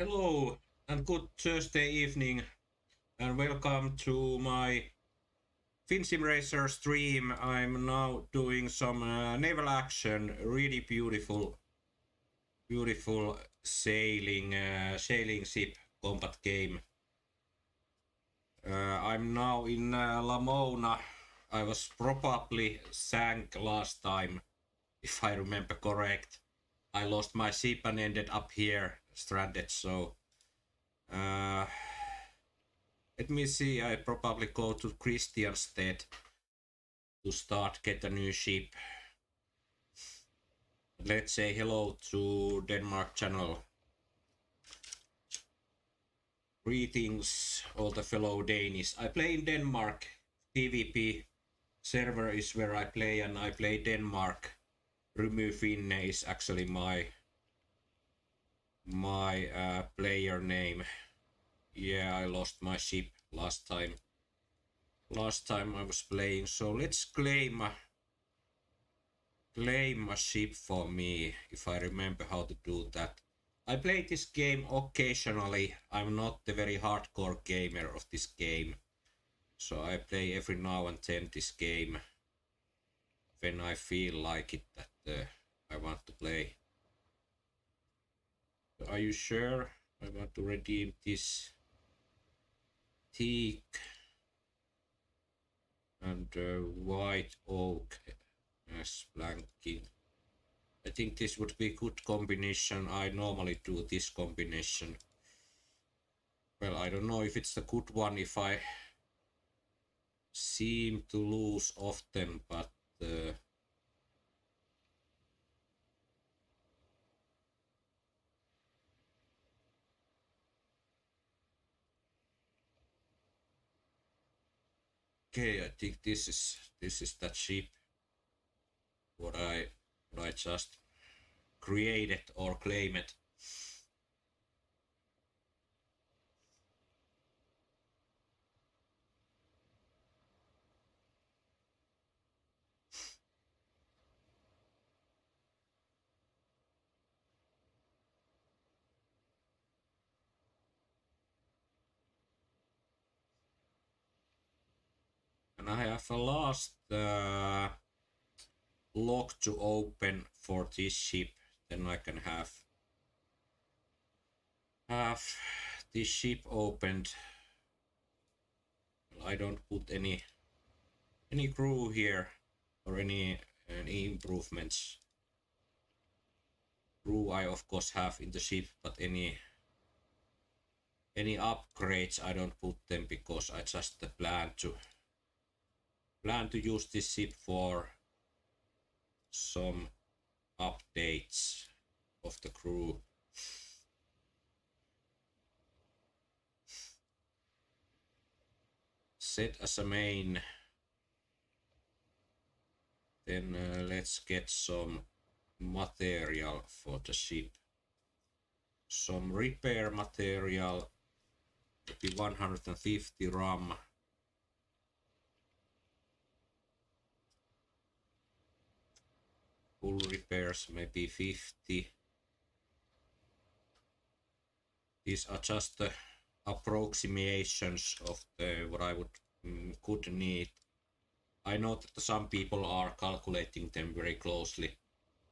Hello and good Thursday evening and welcome to my FinSim Racer stream. I'm now doing some naval action, really beautiful sailing ship combat game. I'm now in Lamona. I was probably sank last time, if I remember correct. I lost my ship and ended up here stranded, so let me see, I probably go to Christianstead to get a new ship. Let's say hello to Denmark channel. Greetings all the fellow Danish. I play in Denmark. PvP server is where I play and I play Denmark. Remove Finne is actually my player name. Yeah, I lost my ship last time I was playing, so let's claim a ship for me, if I remember how to do that. I play this game occasionally. I'm not the very hardcore gamer of this game, so I play every now and then this game when I feel like it, that I want to play. Are you sure? I want to redeem this teak and white oak as blanking. I think this would be a good combination. I normally do this combination. Well, I don't know if it's a good one, if I seem to lose often, but okay, I think this is that ship what I just created or claimed. And I have a last lock to open for this ship, then I can have this ship opened. Well, I don't put any crew here or any improvements. Crew I of course have in the ship, but any upgrades I don't put them, because I just plan to use this ship for some updates of the crew. Set as a main. Then let's get some material for the ship. Some repair material, maybe 150 rum. Full repairs, maybe 50. These are just the approximations of what I could need. I know that some people are calculating them very closely,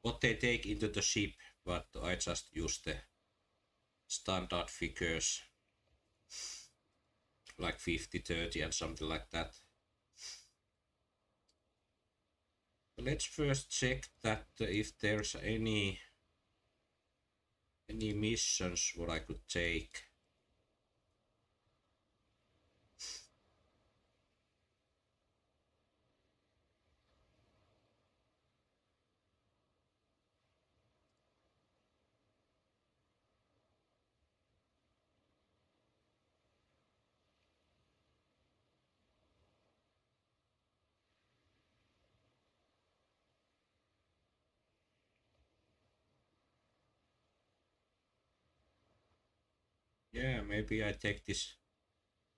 what they take into the ship, but I just use the standard figures, like 50, 30 and something like that. Let's first check that if there's any missions what I could take. Yeah, maybe I take this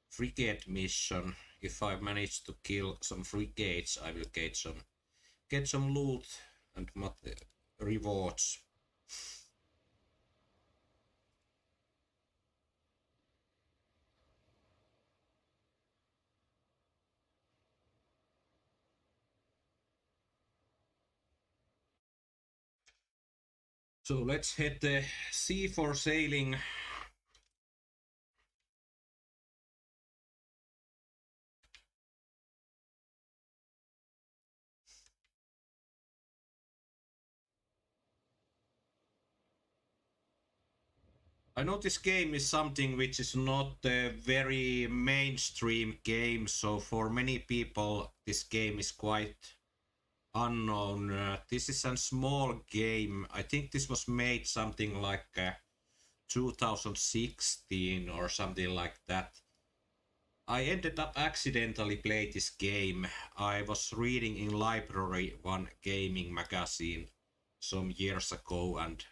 frigate mission. If I manage to kill some frigates, I will get some loot and rewards. So let's head the sea for sailing. I know this game is something which is not a very mainstream game, so for many people this game is quite unknown. This is a small game. I think this was made something like 2016 or something like that. I ended up accidentally playing this game. I was reading in library one gaming magazine some years ago, and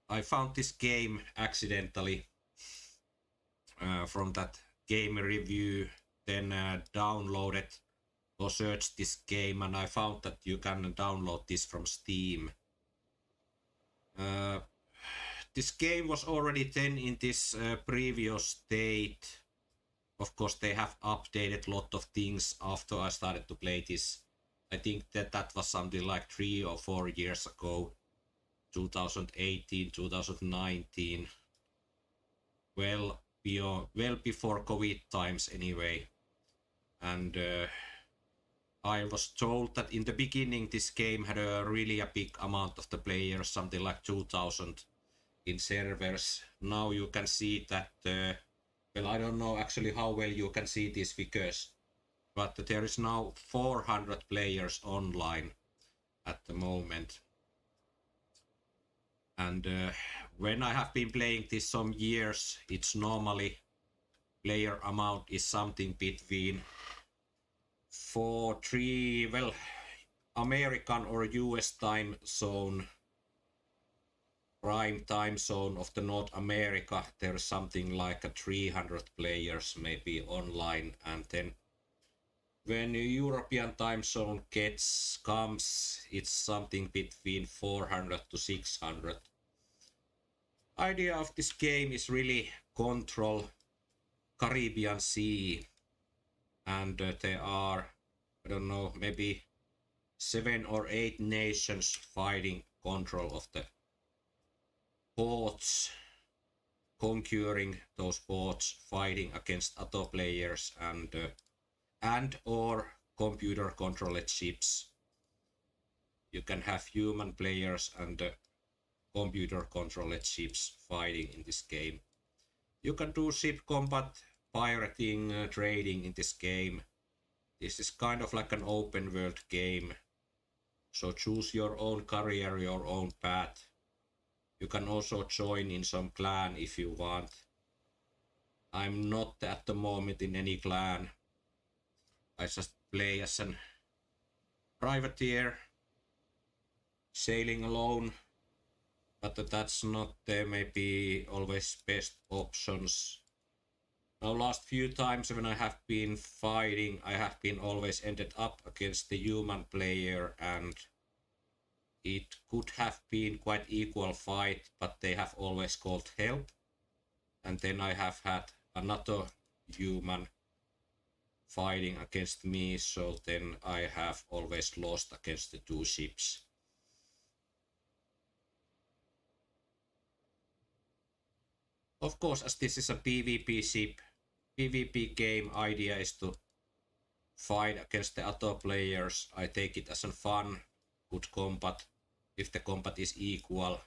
I found this game accidentally from that game review, then downloaded or searched this game, and I found that you can download this from Steam. This game was already then in this previous state. Of course, they have updated a lot of things after I started to play this. I think that was something like 3 or 4 years ago, 2018, 2019. Well before COVID times anyway. And I was told that in the beginning this game had a big amount of the players, something like 2000 in servers. Now you can see that, well, I don't know actually how well you can see these figures, but there is now 400 players online at the moment. And when I have been playing this some years, it's normally player amount is something between 3, well, American or US time zone, prime time zone of the North America, there's something like a 300 players maybe online, and then when European time zone comes, it's something between 400 to 600. Idea of this game is really control Caribbean Sea, and there are, I don't know, maybe 7 or 8 nations fighting control of the ports, conquering those ports, fighting against other players, and or computer controlled ships. You can have human players and computer controlled ships fighting in this game. You can do ship combat, pirating, trading in this game. This is kind of like an open world game, so choose your own career, your own path. You can also join in some clan if you want. I'm not at the moment in any clan. I just play as a privateer, sailing alone, but that's not maybe always best options. Now last few times when I have been fighting, I have been always ended up against the human player, and it could have been quite equal fight, but they have always called help. And then I have had another human fighting against me, so then I have always lost against the 2 ships. Of course, as this is a PvP game, idea is to fight against the other players. I take it as a fun, good combat, if the combat is equal.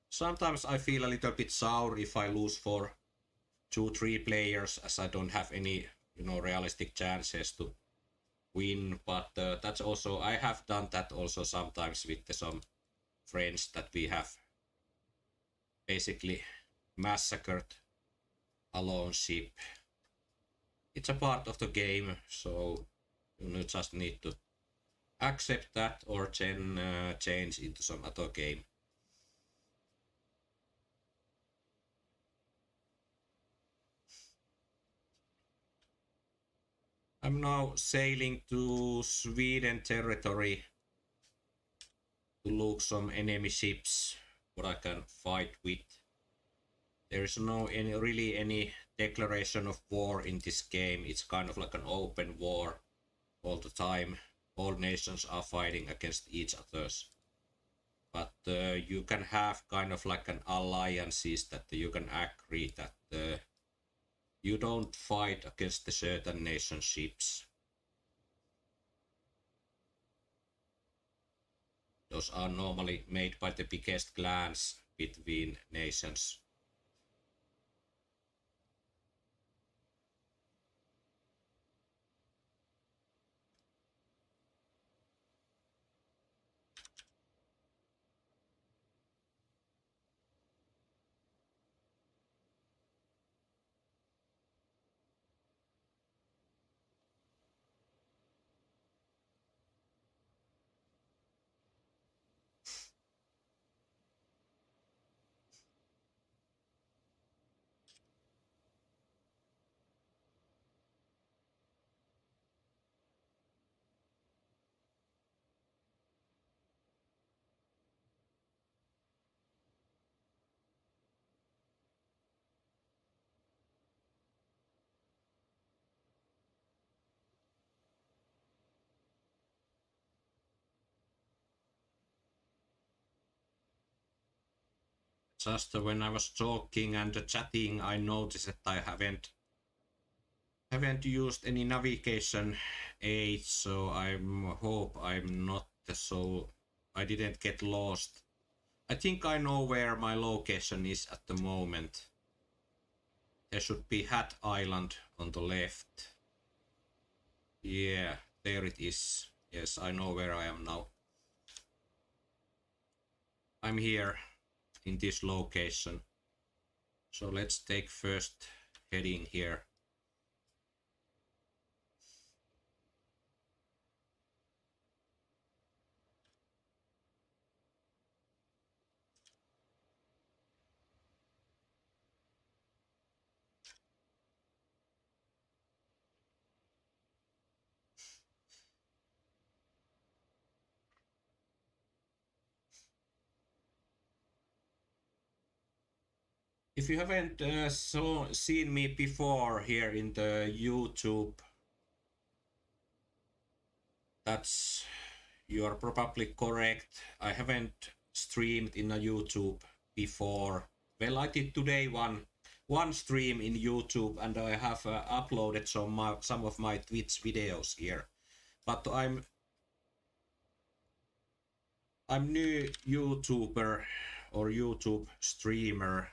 Sometimes I feel a little bit sour if I lose for 2-3 players, as I don't have any, realistic chances to win. But that's also, I have done that also sometimes with some friends that we have basically massacred a lone ship. It's a part of the game, so you just need to accept that or then change into some other game. I'm now sailing to Sweden territory to look some enemy ships what I can fight with. There is no really any declaration of war in this game. It's kind of like an open war all the time. All nations are fighting against each others. But you can have kind of like an alliances that you can agree that you don't fight against the certain nation ships. Those are normally made by the biggest clans between nations. Just when I was talking and chatting, I noticed that I haven't used any navigation aids, so I hope I'm not so I didn't get lost. I think I know where my location is at the moment. There should be Hat Island on the left. Yeah, there it is. Yes, I know where I am now. I'm here in this location. So let's take first heading here. If you haven't seen me before here in the YouTube, that's you are probably correct. I haven't streamed in a YouTube before. Well, I did today one stream in YouTube, and I have uploaded some of my Twitch videos here. But I'm new YouTuber or YouTube streamer.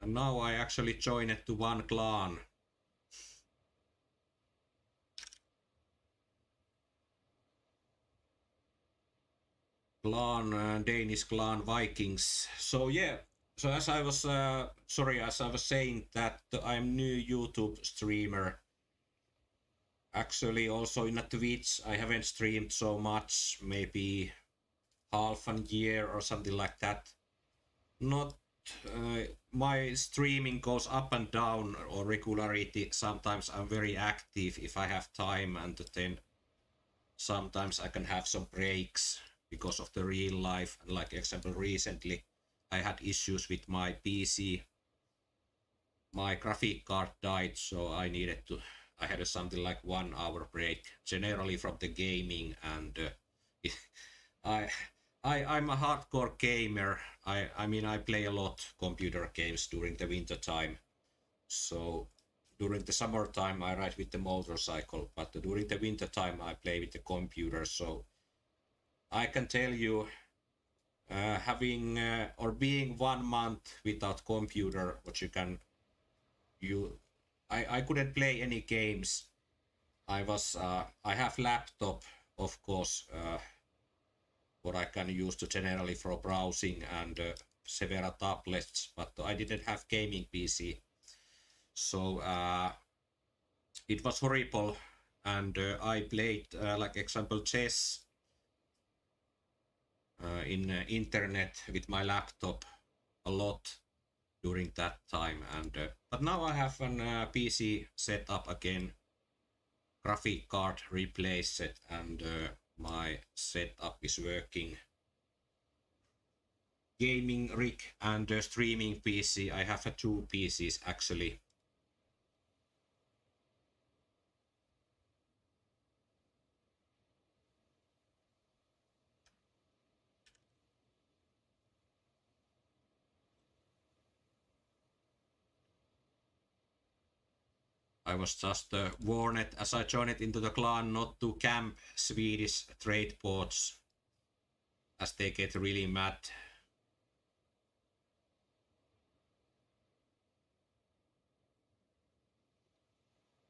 And now I actually joined to one clan. Danish clan Vikings. So yeah, so as I was saying that I'm new YouTube streamer. Actually, also in a Twitch, I haven't streamed so much, maybe half a year or something like that. Not my streaming goes up and down or regularity. Sometimes I'm very active if I have time, and then sometimes I can have some breaks because of the real life. Like example, recently I had issues with my PC. My graphic card died, so I had something like 1 hour break, generally from the gaming, and I I'm a hardcore gamer. I mean I play a lot computer games during the winter time. So during the summertime I ride with the motorcycle, but during the winter time I play with the computer. So I can tell you, having or being 1 month without computer, what I couldn't play any games. I have laptop, of course, what I can use to generally for browsing, and several tablets, but I didn't have gaming PC. So it was horrible, and I played like example chess in internet with my laptop a lot during that time, and but now I have an PC set up again, graphic card replaced it, and my setup is working. Gaming rig and streaming PC. I have 2 PCs actually. I was just warned as I joined into the clan not to camp Swedish trade ports, as they get really mad.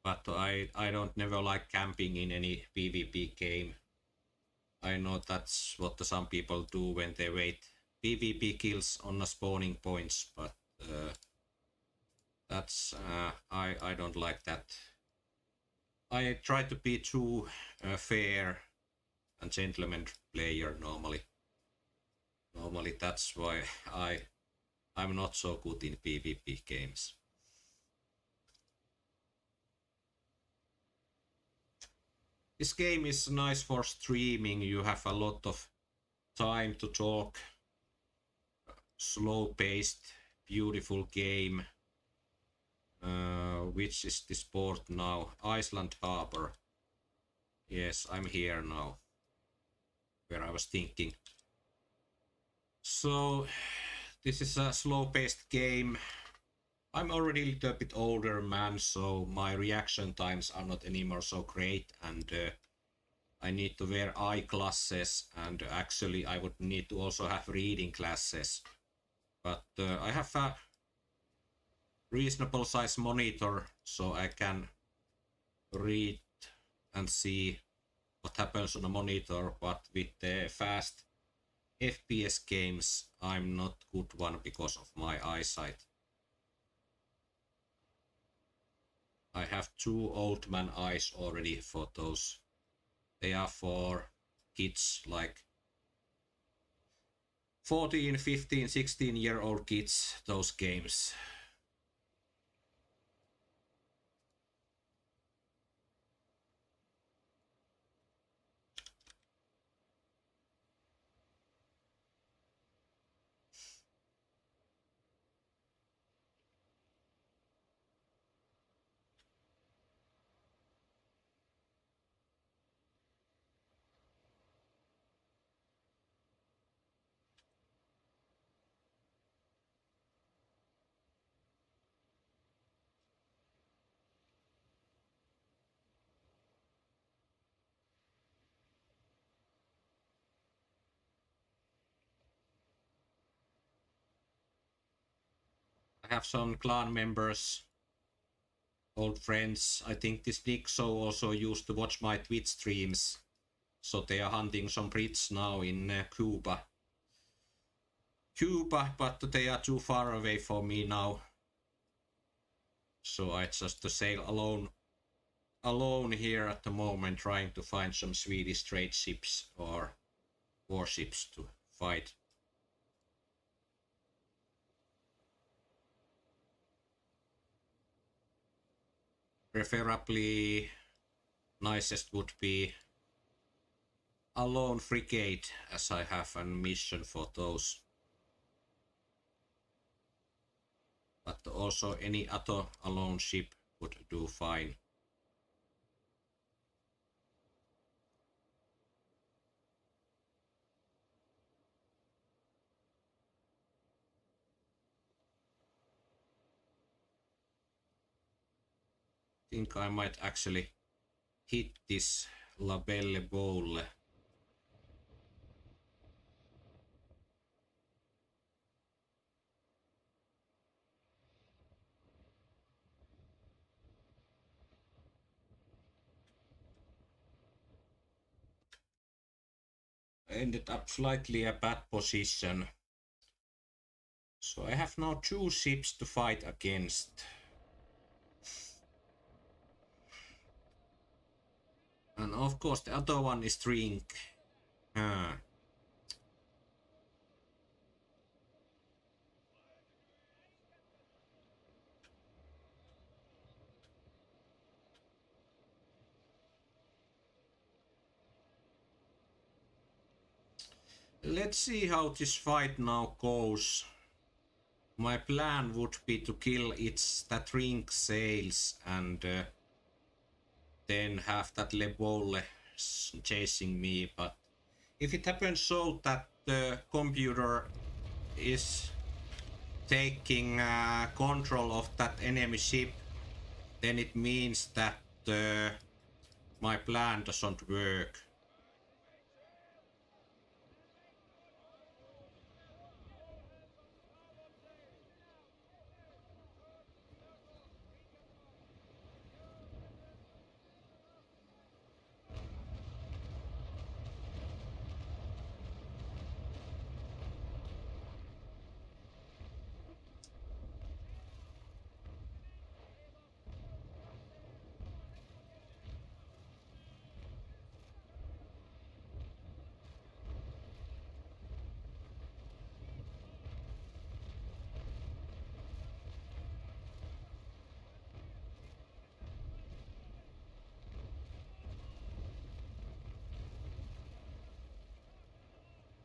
But I don't never like camping in any PvP game. I know that's what some people do when they wait PvP kills on the spawning points, but that's I don't like that. I try to be too fair and gentleman player normally. Normally that's why I'm not so good in PvP games. This game is nice for streaming. You have a lot of time to talk. Slow-paced, beautiful game. Which is this port now? Iceland Harbor. Yes, I'm here now. Where I was thinking. So, this is a slow-paced game. I'm already a little bit older man, so my reaction times are not anymore so great, and I need to wear eyeglasses, and actually I would need to also have reading glasses. But I have a reasonable size monitor, so I can read and see what happens on the monitor, but with the fast FPS games I'm not good one because of my eyesight. I have 2 old man eyes already for those. They are for kids like 14, 15, 16-year-old kids, those games. I have some clan members, old friends. I think this Nixo also used to watch my Twitch streams. So they are hunting some Brits now in Cuba, but they are too far away for me now. So I just sail alone here at the moment, trying to find some Swedish trade ships or warships to fight. Preferably nicest would be a lone frigate, as I have a mission for those. But also any other alone ship would do fine. I think I might actually hit this La Belle Bowl. I ended up slightly a bad position. So I have now 2 ships to fight against. And of course the other one is drink. Let's see how this fight now goes. My plan would be to kill that drink sails and then have that Lebole chasing me, but if it happens so that the computer is taking control of that enemy ship, then it means that my plan doesn't work.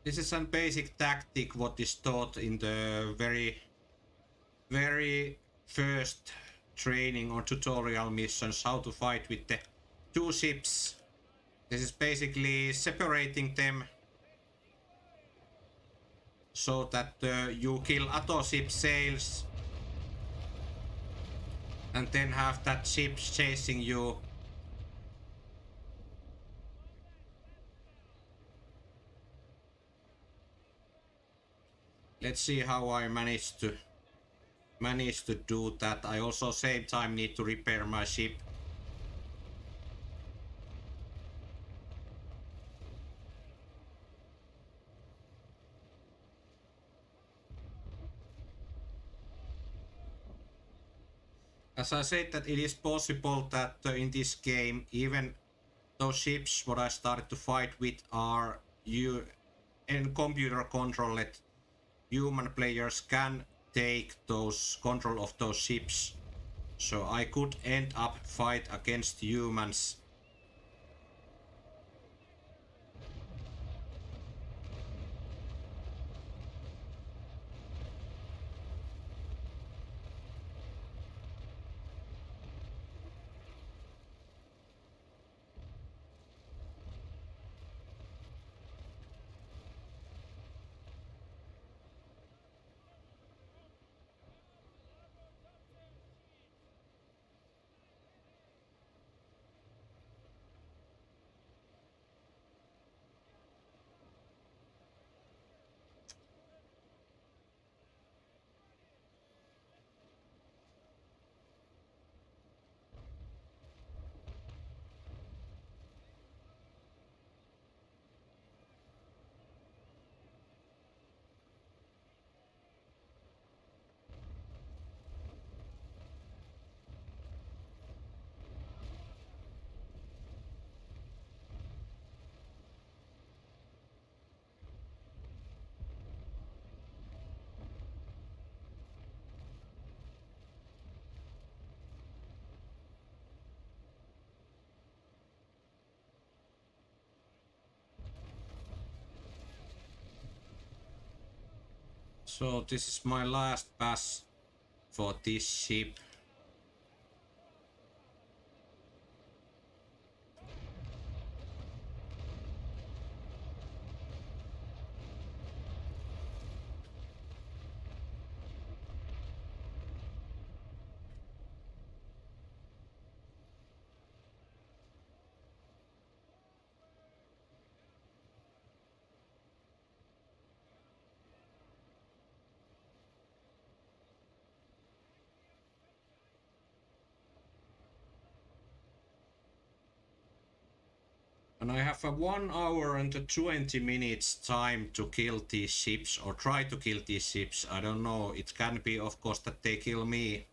This is a basic tactic what is taught in the very first training or tutorial missions, how to fight with the two ships. This is basically separating them so that you kill other ship sails and then have that ship chasing you. Let's see how I manage to do that. I also same time need to repair my ship. As I said, that it is possible that in this game, even those ships what I started to fight with are in computer controlled, human players can take those control of those ships. So I could end up fight against humans. So this is my last pass for this ship. And I have a 1 hour and 20 minutes time to kill these ships, or try to kill these ships. I don't know, it can be of course that they kill me.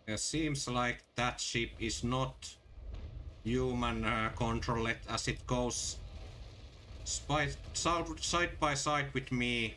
It seems like that ship is not human controlled as it goes side by side with me.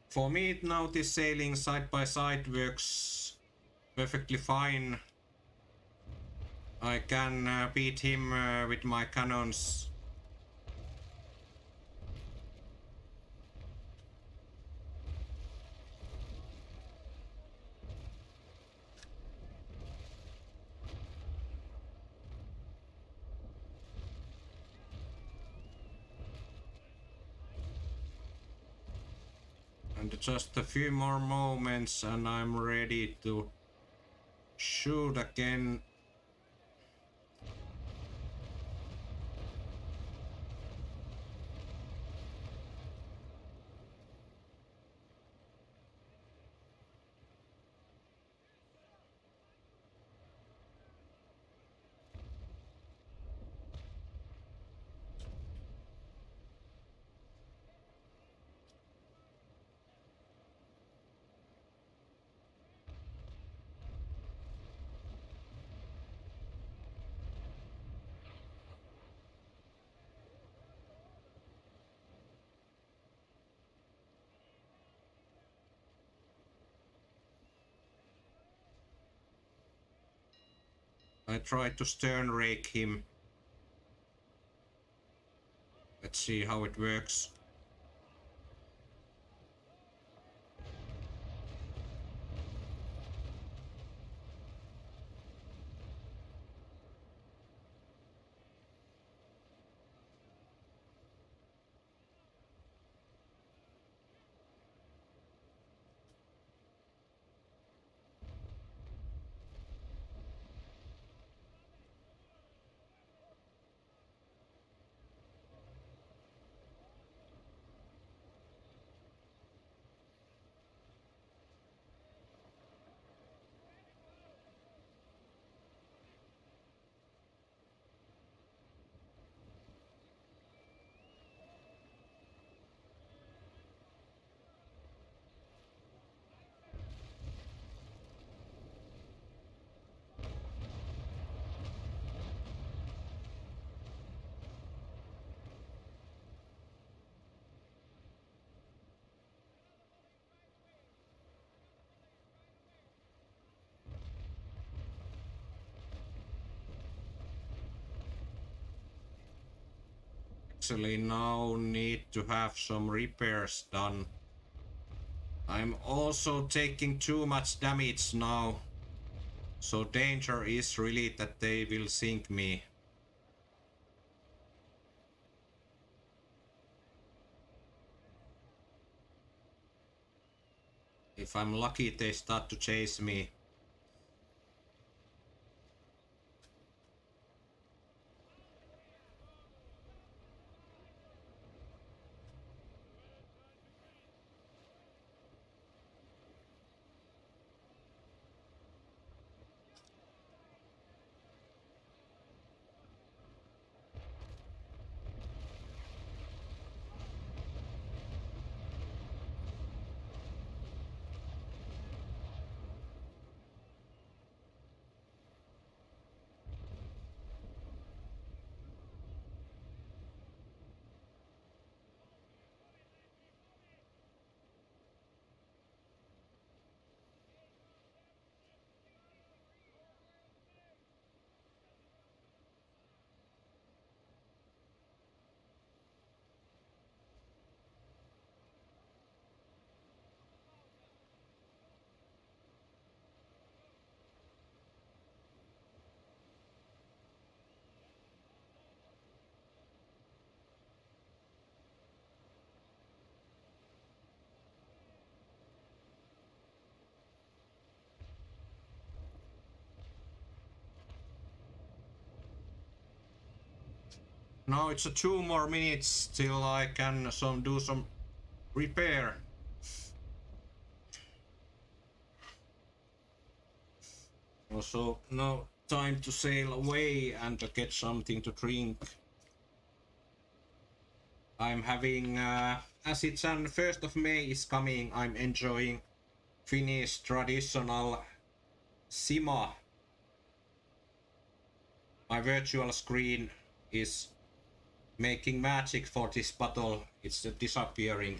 For me now this sailing side by side works perfectly fine. I can beat him with my cannons. And just a few more moments and I'm ready to shoot again. I try to stern rake him. Let's see how it works. Actually now need to have some repairs done. I'm also taking too much damage now. So danger is really that they will sink me. If I'm lucky they start to chase me. Now it's 2 more minutes till I can do some repair. Also, now time to sail away and to get something to drink. I'm having, as it's on 1st of May is coming, I'm enjoying Finnish traditional Sima. My virtual screen is making magic for this battle. It's disappearing.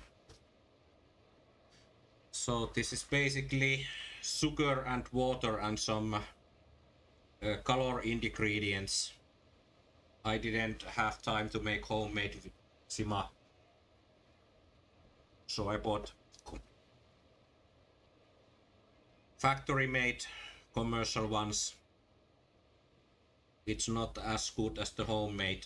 So this is basically sugar and water and some color ingredients. I didn't have time to make homemade Sima, so I bought factory made commercial ones. It's not as good as the homemade.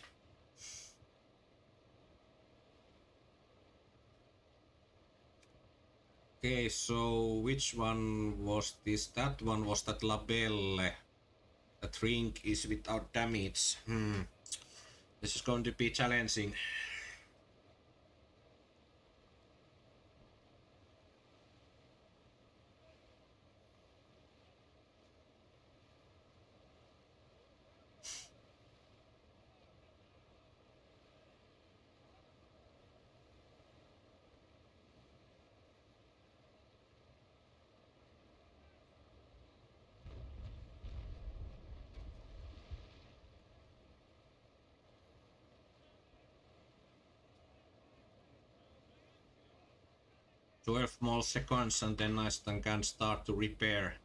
Okay, so which one was this? That one was that Labelle. The drink is without damage. This is going to be challenging. "12 more seconds and then I can start to repair."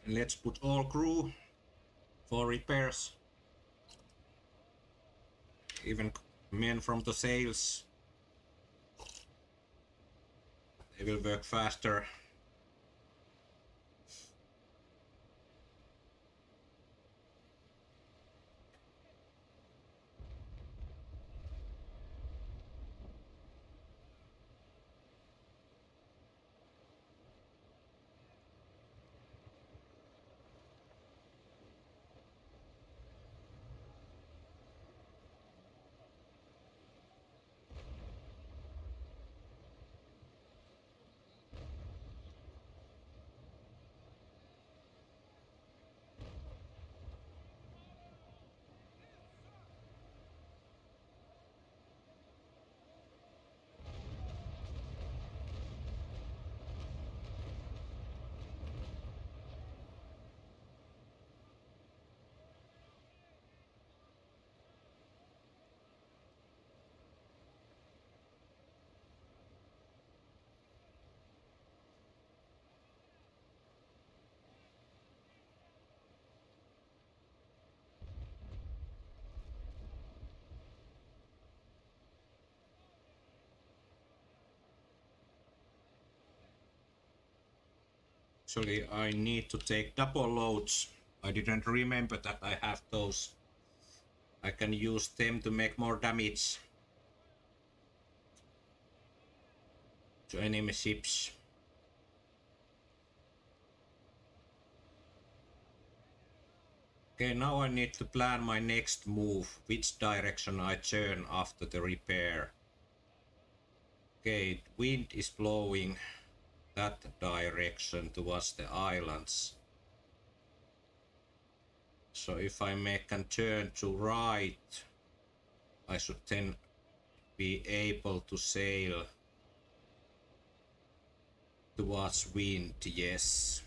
And let's put all crew for repairs. Even men from the sails. They will work faster. Actually, I need to take double loads. I didn't remember that I have those. I can use them to make more damage to enemy ships. Okay, now I need to plan my next move, which direction I turn after the repair. Okay, wind is blowing that direction towards the islands. So if I make a turn to right, I should then be able to sail towards wind, yes.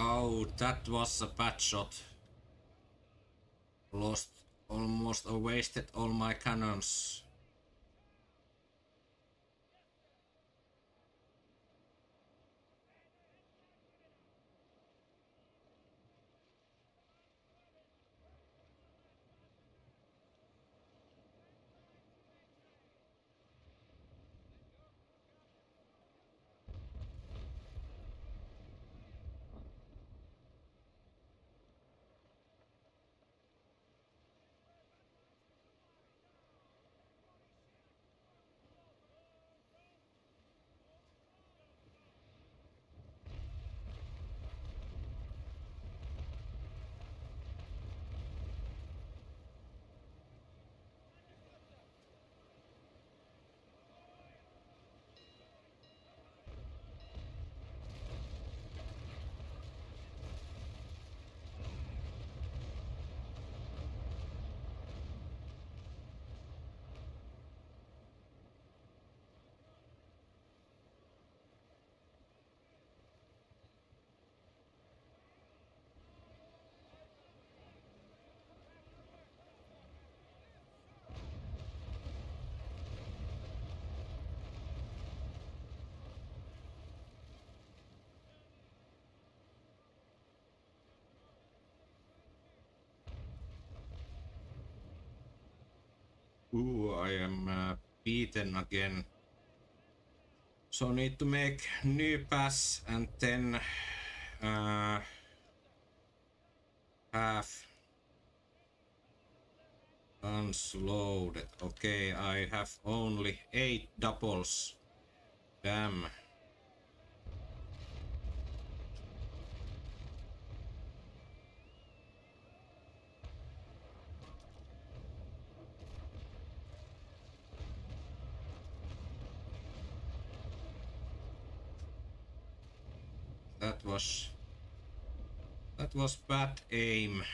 Oh, that was a bad shot. Lost almost or wasted all my cannons. Ooh, I am beaten again. So need to make new pass and then have guns loaded. Okay, I have only 8 doubles. Damn. That was bad aim.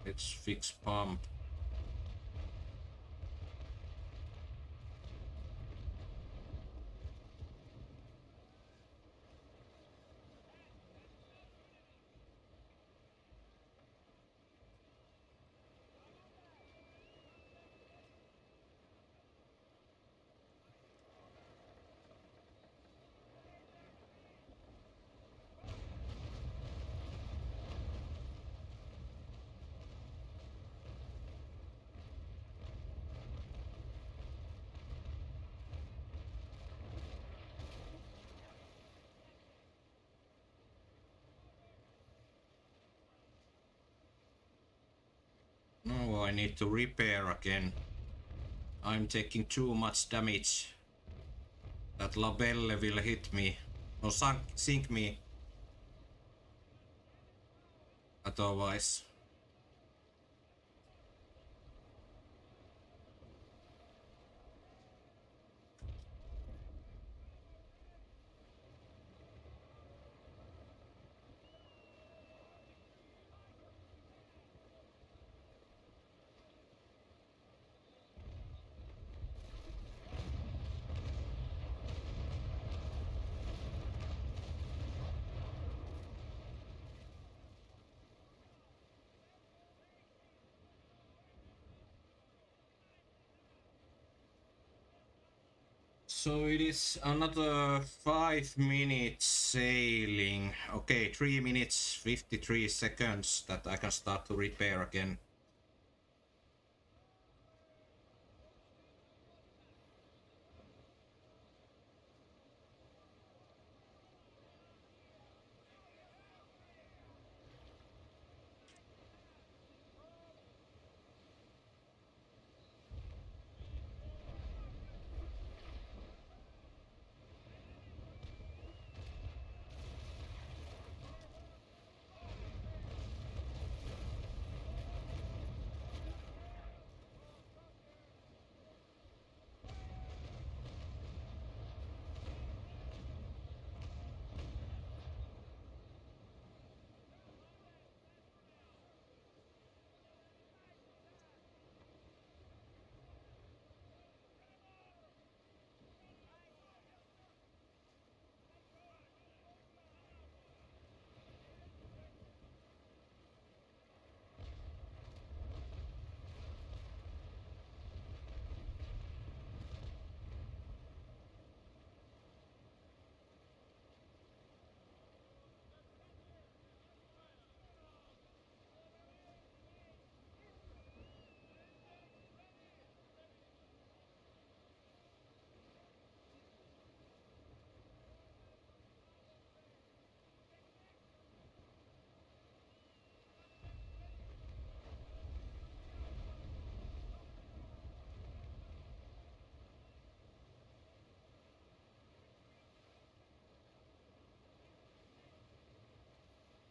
Let's fix pump. No, I need to repair again. I'm taking too much damage. That labelle will hit me. Or sink me. Otherwise. So it is another 5 minutes sailing. Okay, 3 minutes 53 seconds that I can start to repair again.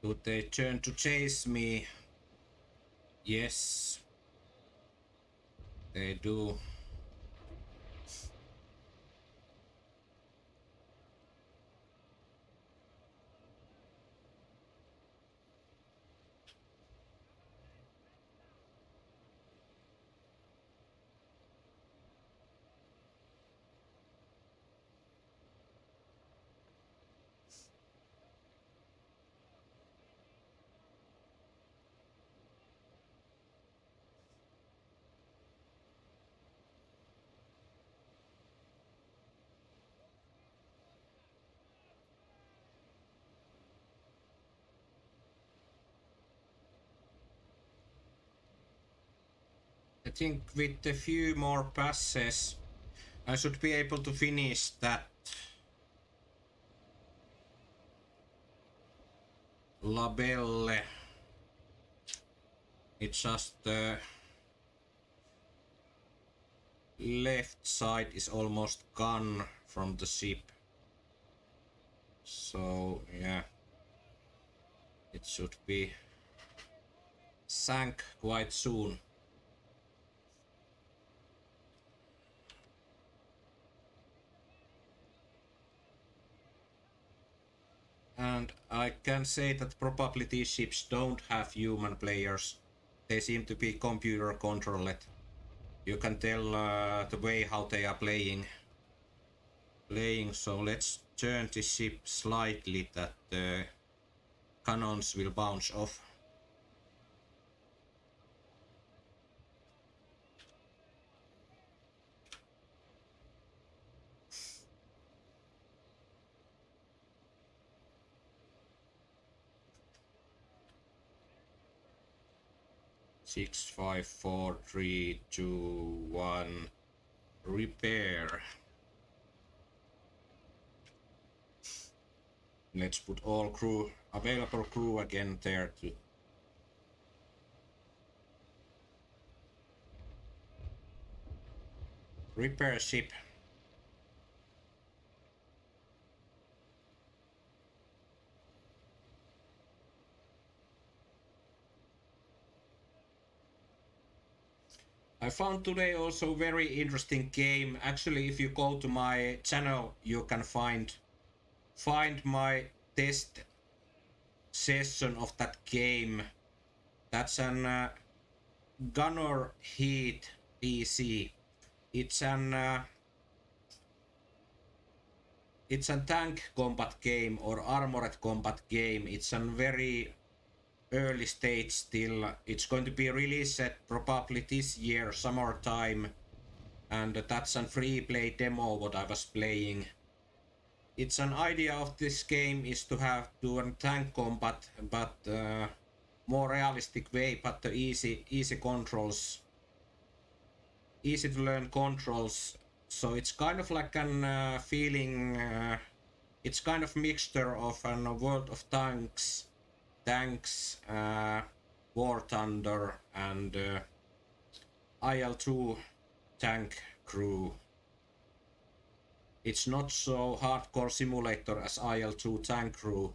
Do they turn to chase me? Yes, they do. I think with a few more passes, I should be able to finish that labelle. It's just the left side is almost gone from the ship. So yeah, it should be sank quite soon. And I can say that probably these ships don't have human players. They seem to be computer controlled. You can tell the way how they are playing. So let's turn the ship slightly that the cannons will bounce off. Six, 5, 4, 3, 2, 1. Repair. Let's put all crew, available crew again there to repair ship. I found today also very interesting game. Actually, if you go to my channel, you can find my test session of that game. That's an Gunner Heat PC. It's an tank combat game or armored combat game. It's a very early stage still. It's going to be released probably this year, summertime, and that's a free play demo what I was playing. It's an idea of this game is to have a tank combat, but more realistic way, but the easy controls, easy to learn controls. So it's kind of like an feeling. It's kind of mixture of a World of Tanks, War Thunder, and IL-2 tank crew. It's not so hardcore simulator as IL-2 tank crew,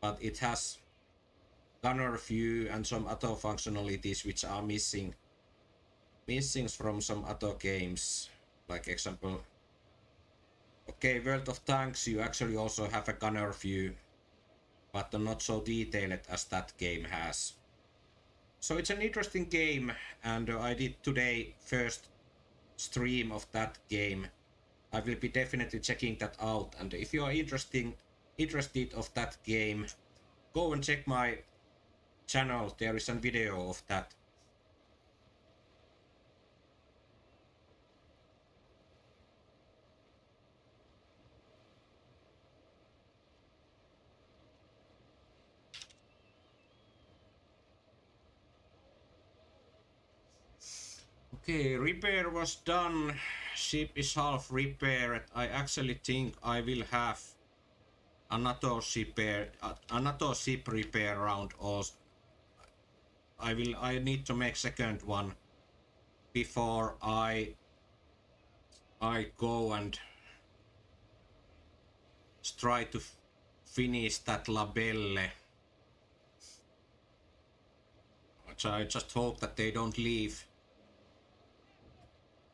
but it has gunner view and some other functionalities which are missing from some other games. Like example, okay, World of Tanks, you actually also have a gunner view, but not so detailed as that game has. So it's an interesting game, and I did today first stream of that game. I will be definitely checking that out, and if you are interested of that game, go and check my channel. There is a video of that. Okay, repair was done. Ship is half repaired. I actually think I will have another ship repair round also. I need to make second one before I go and try to finish that labelle. So I just hope that they don't leave.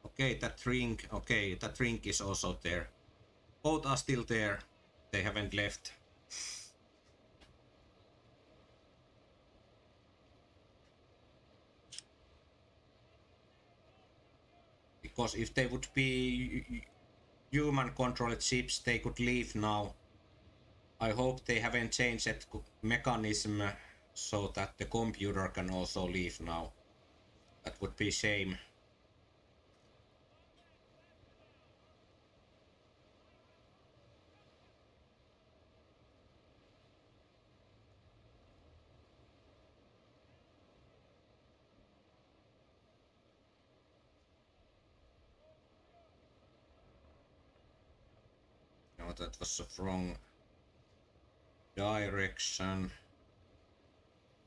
Okay, that ring is also there. Both are still there. They haven't left. Because if they would be human-controlled ships, they could leave now. I hope they haven't changed that mechanism so that the computer can also leave now. That would be a shame. No, that was a wrong direction.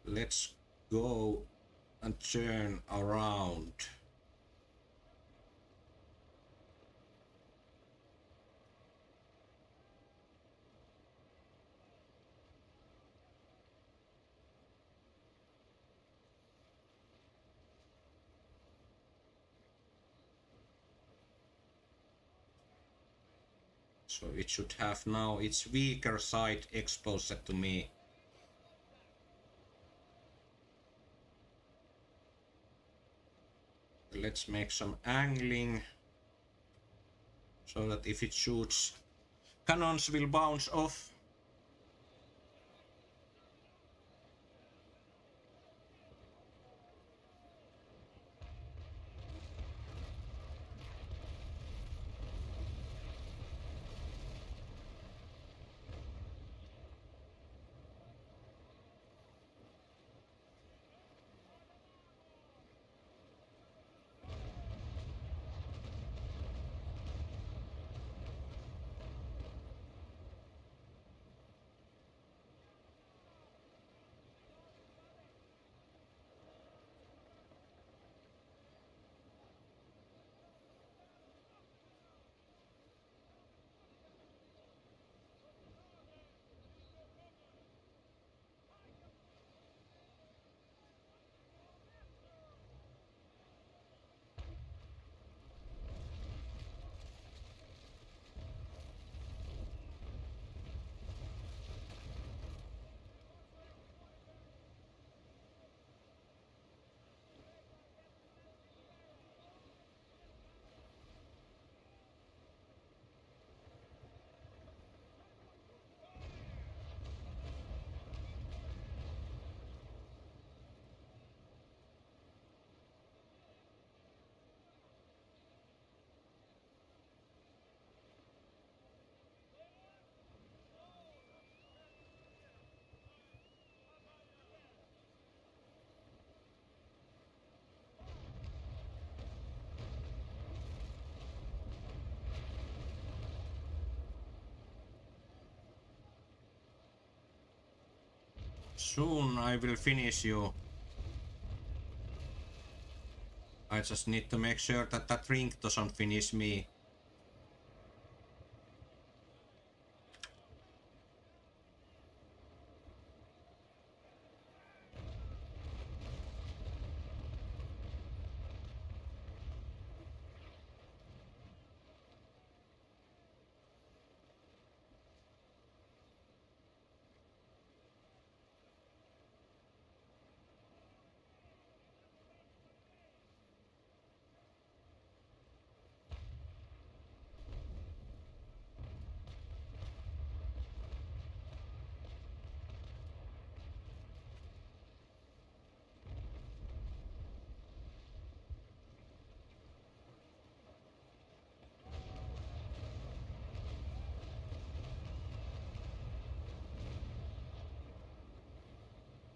Let's go and turn around. So it should have now its weaker side exposed to me. Let's make some angling so that if it shoots, cannons will bounce off. Soon I will finish you. I just need to make sure that that ring doesn't finish me.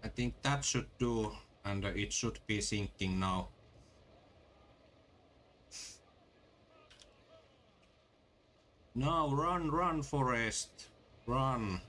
I think that should do, and it should be sinking now. Now run, run, Forest, run.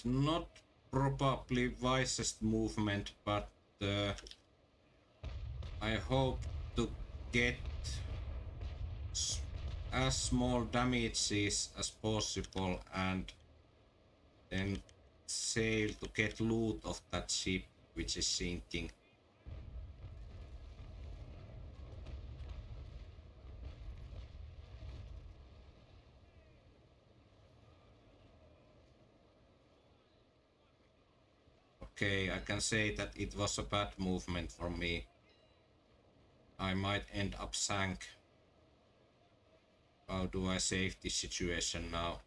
It's not probably wisest movement, but I hope to get as small damages as possible and then sail to get loot of that ship which is sinking. Okay, I can say that it was a bad movement for me. I might end up sank. How do I save this situation now?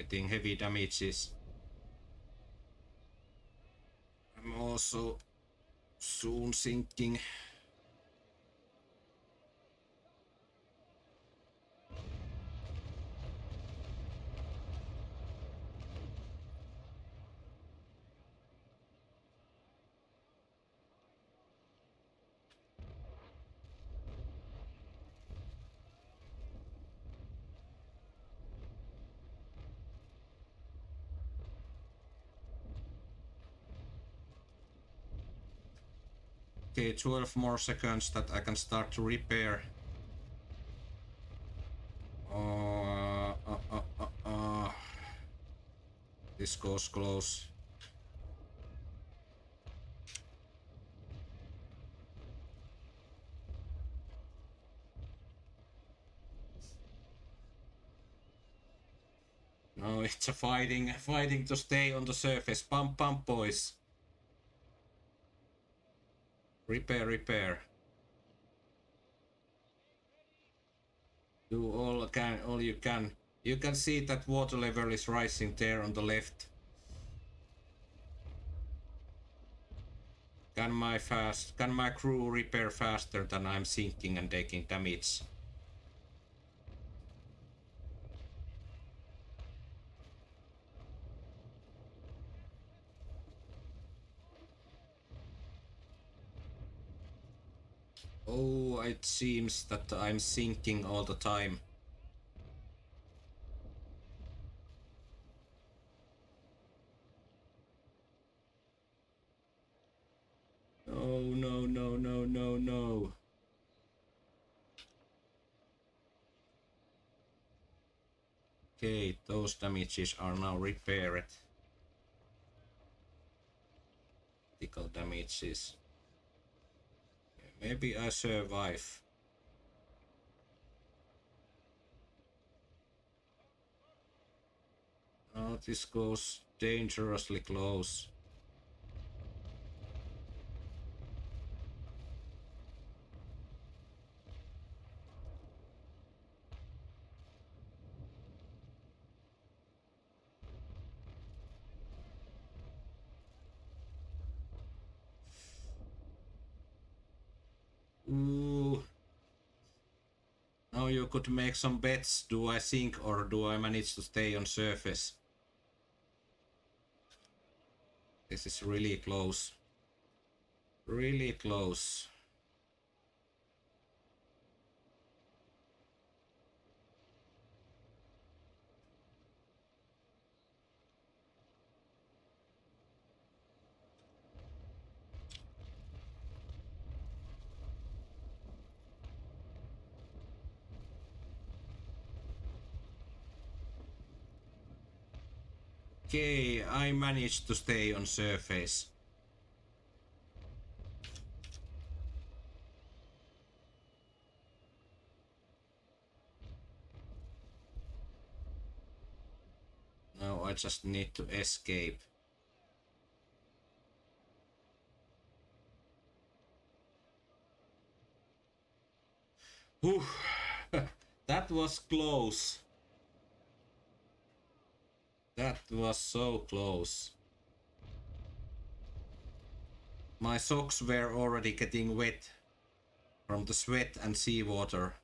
Getting heavy damages. I'm also soon sinking. Okay, 12 more seconds that I can start to repair. This goes close. No, it's a fighting to stay on the surface. Pump, boys. Repair. Do all you can. You can see that water level is rising there on the left. Can my crew repair faster than I'm sinking and taking damage? Oh, it seems that I'm sinking all the time. Oh, no. Okay, those damages are now repaired. Critical damages. Maybe I survive. Oh, this goes dangerously close. Ooh. Now you could make some bets. Do I sink or do I manage to stay on surface? This is really close. Really close. Okay, I managed to stay on surface. Now I just need to escape. Whew. That was close. That was so close. My socks were already getting wet from the sweat and seawater.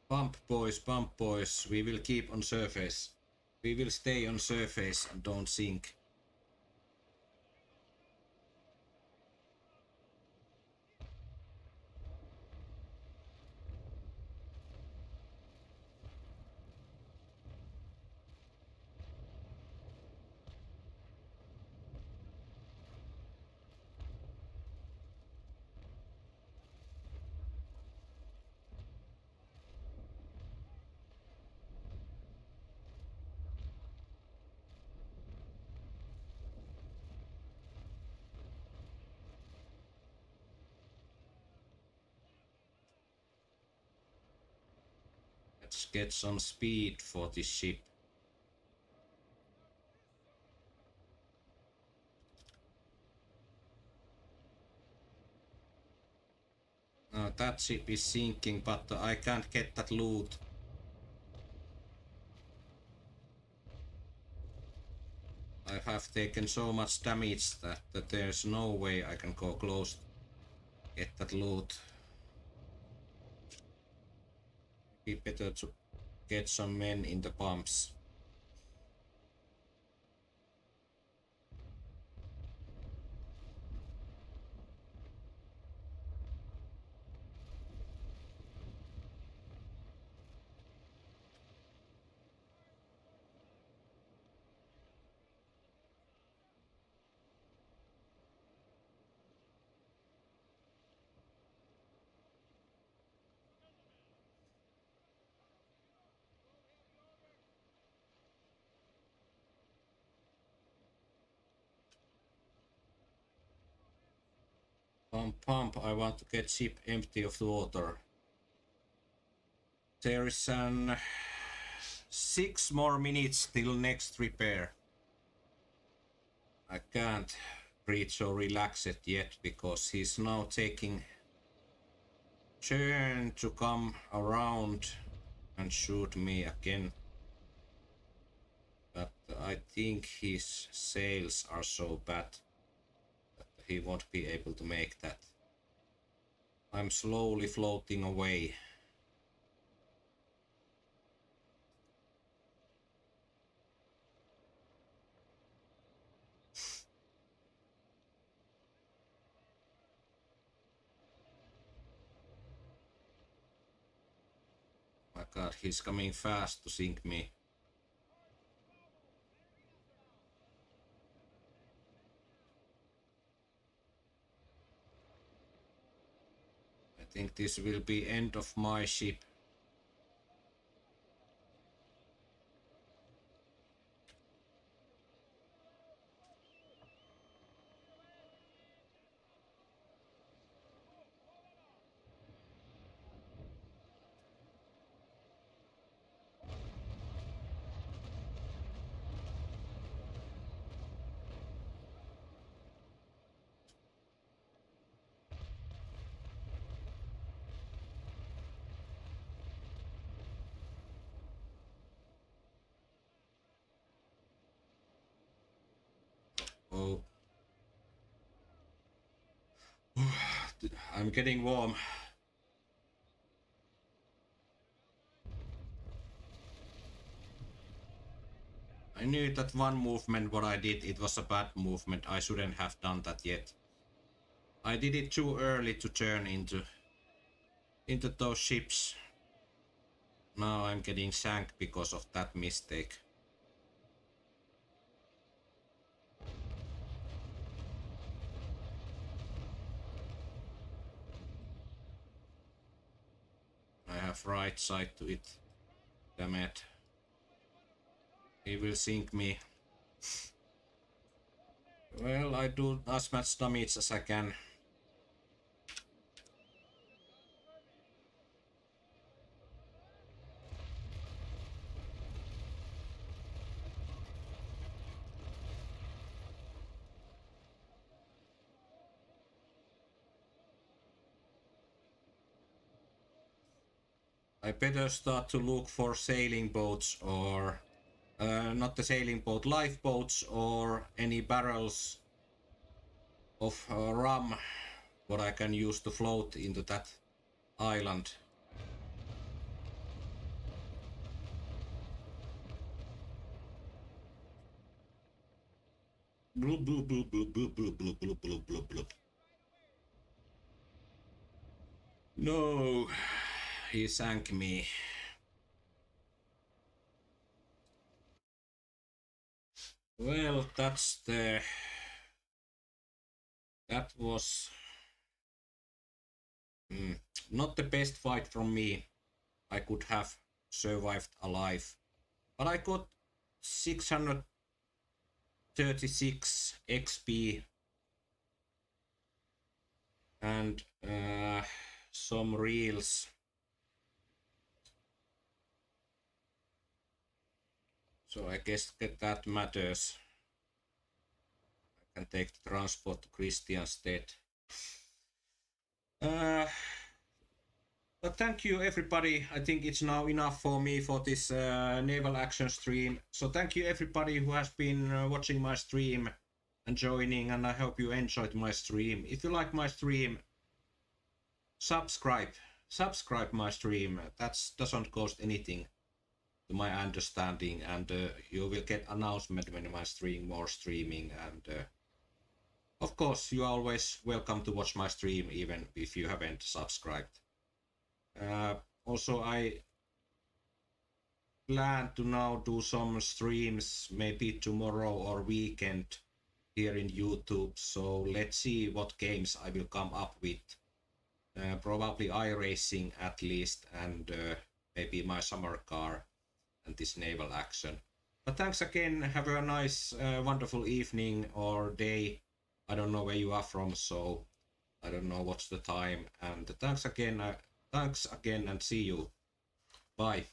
Pump boys, we will keep on surface. We will stay on surface and don't sink. Let's get some speed for this ship. That ship is sinking, but I can't get that loot. I have taken so much damage that there's no way I can go close, get that loot. Be better to get some men in the pumps. Pump, I want to get ship empty of the water. There is an 6 more minutes till next repair. I can't breathe or relax it yet because he's now taking turn to come around and shoot me again. But I think his sails are so bad that he won't be able to make that. I'm slowly floating away. My god, he's coming fast to sink me. I think this will be end of my ship. Oh. I'm getting warm. I knew that one movement what I did, it was a bad movement. I shouldn't have done that yet. I did it too early to turn into those ships. Now I'm getting sank because of that mistake. have right side to it. Damn it. He will sink me. Well, I do as much damage as I can. I better start to look for sailing boats or not the sailing boat, lifeboats or any barrels of rum what I can use to float into that island. Bloop, bloop, bloop, bloop, bloop, bloop, bloop, bloop, bloop, bloop, bloop. No, he sank me. Well, that was not the best fight from me. I could have survived alive, but I got 636 XP and some reels. So I guess that matters. I can take the transport to Christian's dead. But thank you everybody. I think it's now enough for me for this naval action stream. So thank you everybody who has been watching my stream and joining, and I hope you enjoyed my stream. If you like my stream, subscribe my stream. That doesn't cost anything to my understanding, and you will get announcement when I stream more streaming, and of course you are always welcome to watch my stream even if you haven't subscribed. Also, I plan to now do some streams maybe tomorrow or weekend here in YouTube, so let's see what games I will come up with. Probably iRacing at least, and maybe my summer car and this naval action. But thanks again, have a nice wonderful evening or day. I don't know where you are from, so I don't know what's the time, and thanks again and see you. Bye.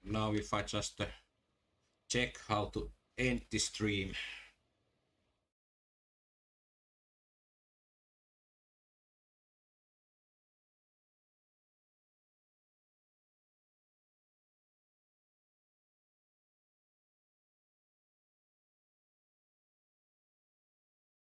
Now if I just check how to end the stream.